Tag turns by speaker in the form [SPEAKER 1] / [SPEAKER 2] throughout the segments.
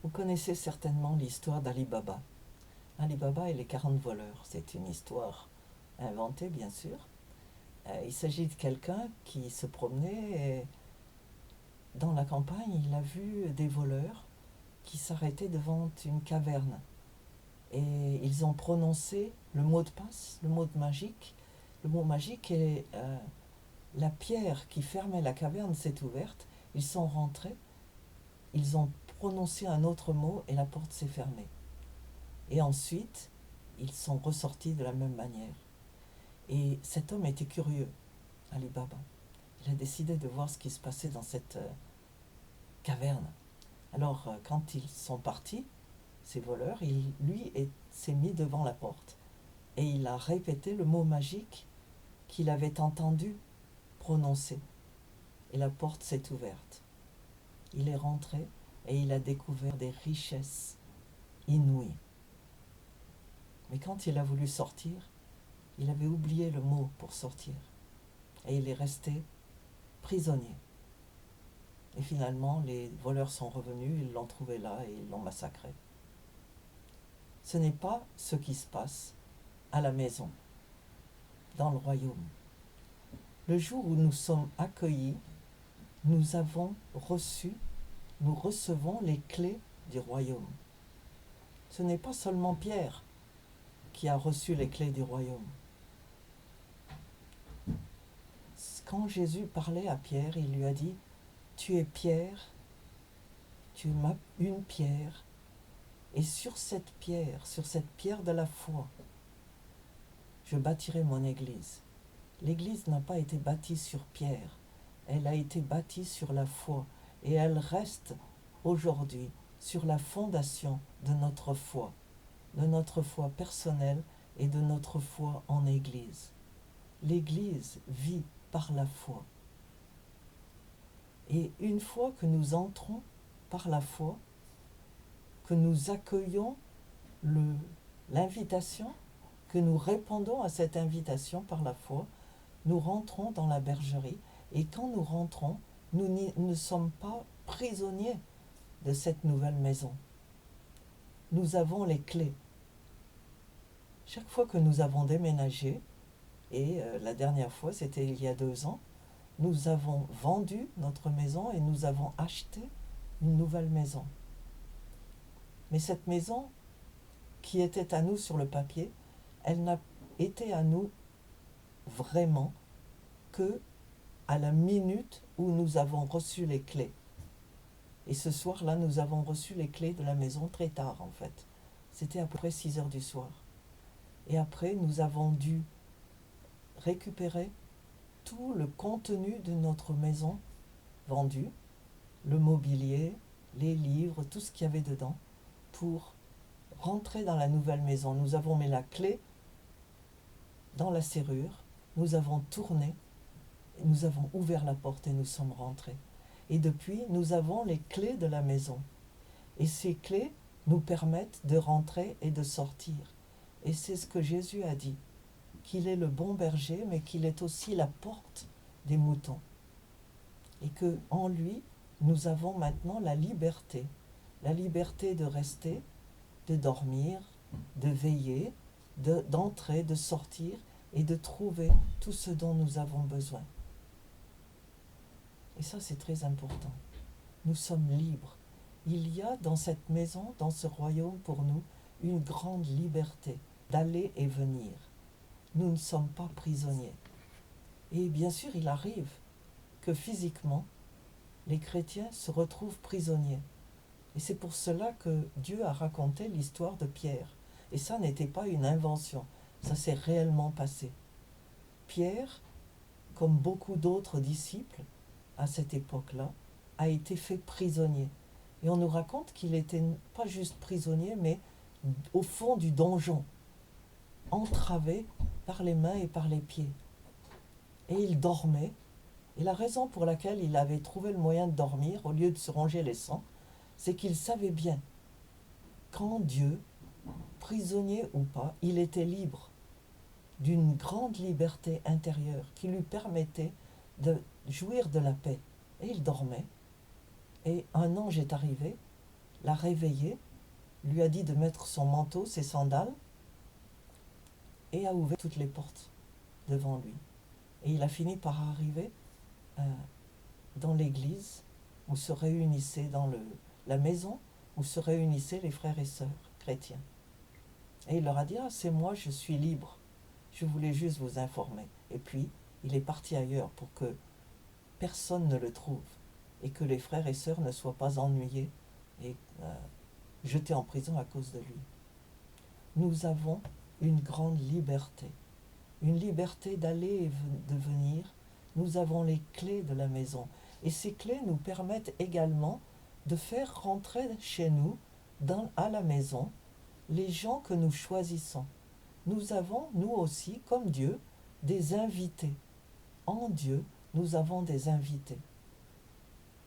[SPEAKER 1] Vous connaissez certainement l'histoire d'Ali Baba. Ali Baba et les 40 voleurs. C'est une histoire inventée, bien sûr. Il s'agit de quelqu'un qui se promenait et dans la campagne. Il a vu des voleurs qui s'arrêtaient devant une caverne. Et ils ont prononcé le mot de passe, le mot magique. Le mot magique et la pierre qui fermait la caverne s'est ouverte. Ils sont rentrés. Ils ont prononcé un autre mot et la porte s'est fermée. Et ensuite, ils sont ressortis de la même manière. Et cet homme était curieux, Ali Baba. Il a décidé de voir ce qui se passait dans cette caverne. Alors, quand ils sont partis, ces voleurs, lui s'est mis devant la porte. Et il a répété le mot magique qu'il avait entendu prononcer. Et la porte s'est ouverte. Il est rentré et il a découvert des richesses inouïes. Mais quand il a voulu sortir, il avait oublié le mot pour sortir. Et il est resté prisonnier. Et finalement, les voleurs sont revenus, ils l'ont trouvé là et ils l'ont massacré. Ce n'est pas ce qui se passe à la maison, dans le royaume. Le jour où nous sommes accueillis, nous recevons les clés du royaume. Ce n'est pas seulement Pierre qui a reçu les clés du royaume. Quand Jésus parlait à Pierre, il lui a dit « Tu es Pierre, tu es une pierre, et sur cette pierre de la foi, je bâtirai mon église. » L'église n'a pas été bâtie sur Pierre, elle a été bâtie sur la foi, et elle reste aujourd'hui sur la fondation de notre foi personnelle et de notre foi en Église. L'Église vit par la foi. Et une fois que nous entrons par la foi, que nous accueillons l'invitation, que nous répondons à cette invitation par la foi, nous rentrons dans la bergerie. Et quand nous rentrons, nous ne sommes pas prisonniers de cette nouvelle maison. Nous avons les clés. Chaque fois que nous avons déménagé, et la dernière fois c'était il y a 2 ans, nous avons vendu notre maison et nous avons acheté une nouvelle maison. Mais cette maison qui était à nous sur le papier, elle n'a été à nous vraiment que à la minute où nous avons reçu les clés. Et ce soir-là, nous avons reçu les clés de la maison très tard en fait. C'était à peu près 6 heures du soir. Et après, nous avons dû récupérer tout le contenu de notre maison vendue, le mobilier, les livres, tout ce qu'il y avait dedans, pour rentrer dans la nouvelle maison. Nous avons mis la clé dans la serrure, nous avons tourné, nous avons ouvert la porte et nous sommes rentrés. Et depuis, nous avons les clés de la maison. Et ces clés nous permettent de rentrer et de sortir. Et c'est ce que Jésus a dit, qu'il est le bon berger, mais qu'il est aussi la porte des moutons. Et qu'en lui, nous avons maintenant la liberté de rester, de dormir, de veiller, d'entrer, de sortir et de trouver tout ce dont nous avons besoin. Et ça, c'est très important. Nous sommes libres. Il y a dans cette maison, dans ce royaume pour nous, une grande liberté d'aller et venir. Nous ne sommes pas prisonniers. Et bien sûr, il arrive que physiquement, les chrétiens se retrouvent prisonniers. Et c'est pour cela que Dieu a raconté l'histoire de Pierre. Et ça n'était pas une invention, ça s'est réellement passé. Pierre, comme beaucoup d'autres disciples à cette époque-là, a été fait prisonnier. Et on nous raconte qu'il était pas juste prisonnier, mais au fond du donjon, entravé par les mains et par les pieds. Et il dormait. Et la raison pour laquelle il avait trouvé le moyen de dormir, au lieu de se ronger les sangs, c'est qu'il savait bien qu'en Dieu, prisonnier ou pas, il était libre d'une grande liberté intérieure qui lui permettait de jouir de la paix. Et il dormait. Et un ange est arrivé, l'a réveillé, lui a dit de mettre son manteau, ses sandales, et a ouvert toutes les portes devant lui. Et il a fini par arriver euh, dans l'église où se réunissaient, la maison où se réunissaient les frères et sœurs chrétiens. Et il leur a dit, ah, c'est moi, je suis libre. Je voulais juste vous informer. Et puis, il est parti ailleurs pour que personne ne le trouve et que les frères et sœurs ne soient pas ennuyés et jetés en prison à cause de lui. Nous avons une grande liberté, une liberté d'aller et de venir. Nous avons les clés de la maison et ces clés nous permettent également de faire rentrer chez nous, à la maison, les gens que nous choisissons. Nous avons, nous aussi, comme Dieu, des invités. En Dieu, nous avons des invités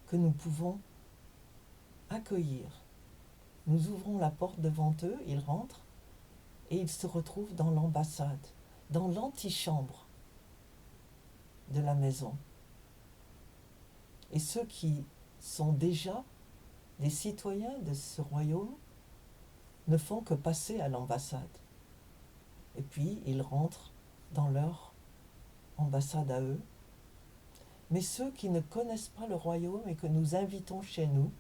[SPEAKER 1] que nous pouvons accueillir. Nous ouvrons la porte devant eux, ils rentrent et ils se retrouvent dans l'ambassade, dans l'antichambre de la maison. Et ceux qui sont déjà des citoyens de ce royaume ne font que passer à l'ambassade. Et puis ils rentrent dans leur ambassade à eux. Mais ceux qui ne connaissent pas le royaume et que nous invitons chez nous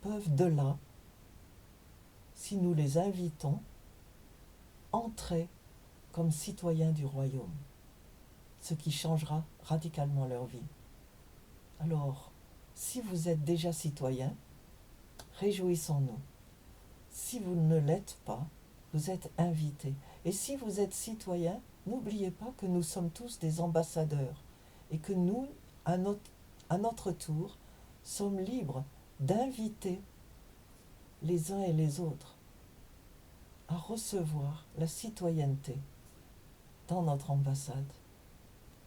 [SPEAKER 1] peuvent de là, si nous les invitons, entrer comme citoyens du royaume, ce qui changera radicalement leur vie. Alors, si vous êtes déjà citoyen, réjouissons-nous. Si vous ne l'êtes pas, vous êtes invité. Et si vous êtes citoyen, n'oubliez pas que nous sommes tous des ambassadeurs et que nous, à notre tour, sommes libres d'inviter les uns et les autres à recevoir la citoyenneté dans notre ambassade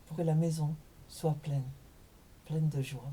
[SPEAKER 1] pour que la maison soit pleine de joie.